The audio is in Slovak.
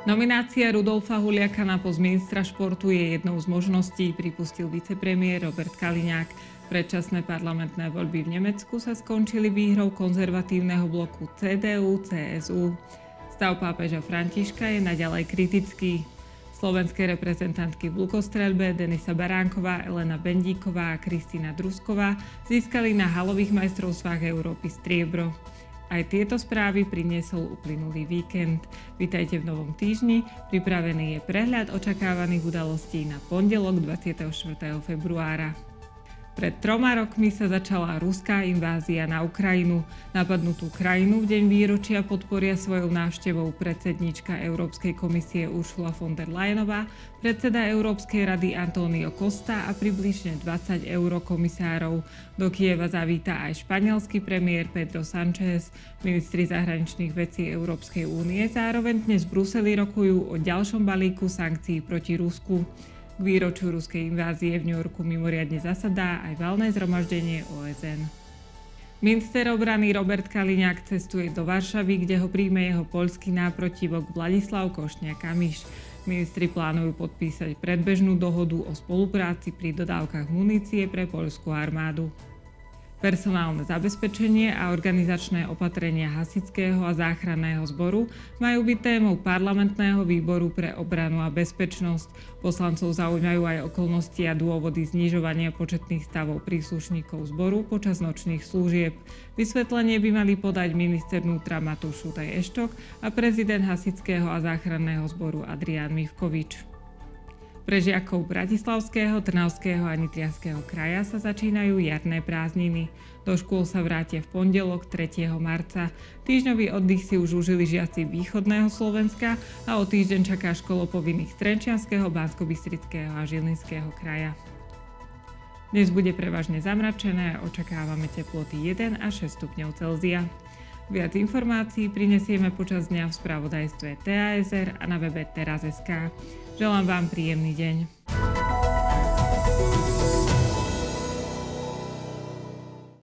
Nominácia Rudolfa Huliaka na post ministra športu je jednou z možností, pripustil vicepremiér Robert Kaliňák. Predčasné parlamentné voľby v Nemecku sa skončili výhrou konzervatívneho bloku CDU-CSU. Stav pápeža Františka je naďalej kritický. Slovenské reprezentantky v lukostreľbe Denisa Baránková, Elena Bendíková a Kristína Drusková získali na halových majstrovstvách Európy striebro. Aj tieto správy priniesol uplynulý víkend. Vitajte v novom týždni. Pripravený je prehľad očakávaných udalostí na pondelok 24. februára. Pred 3 rokmi sa začala ruská invázia na Ukrajinu. Napadnutú krajinu v deň výročia podporia svojou návštevou predsedníčka Európskej komisie Ursula von der Leyenová, predseda Európskej rady Antonio Costa a približne 20 eurokomisárov. Do Kieva zavíta aj španielský premiér Pedro Sánchez. Ministri zahraničných vecí Európskej únie zároveň dnes v Bruseli rokujú o ďalšom balíku sankcií proti Rusku. K výročiu ruskej invázie v New Yorku mimoriadne zasadá aj valné zhromaždenie OSN. Minister obrany Robert Kaliňák cestuje do Varšavy, kde ho príjme jeho poľský náprotivok Vladislav Košňa-Kamiš. Ministri plánujú podpísať predbežnú dohodu o spolupráci pri dodávkach munície pre poľskú armádu. Personálne zabezpečenie a organizačné opatrenia hasičského a záchranného zboru majú byť témou parlamentného výboru pre obranu a bezpečnosť. Poslancov zaujímajú aj okolnosti a dôvody znižovania početných stavov príslušníkov zboru počas nočných služieb. Vysvetlenie by mali podať minister vnútra Matúš Šutaj Eštok a prezident hasičského a záchranného zboru Adrián Mivkovič. Pre žiakov Bratislavského, Trnavského a Nitrianskeho kraja sa začínajú jarné prázdniny. Do škôl sa vrátia v pondelok 3. marca. Týždňový oddych si už užili žiaci východného Slovenska a o týždeň čaká školopovinných Trenčianskeho, Banskobystrického a Žilinského kraja. Dnes bude prevažne zamračené a očakávame teploty 1 až 6 stupňov Celzia. Viac informácií prinesieme počas dňa v spravodajstve TASR a na webe teraz.sk. Želám vám príjemný deň.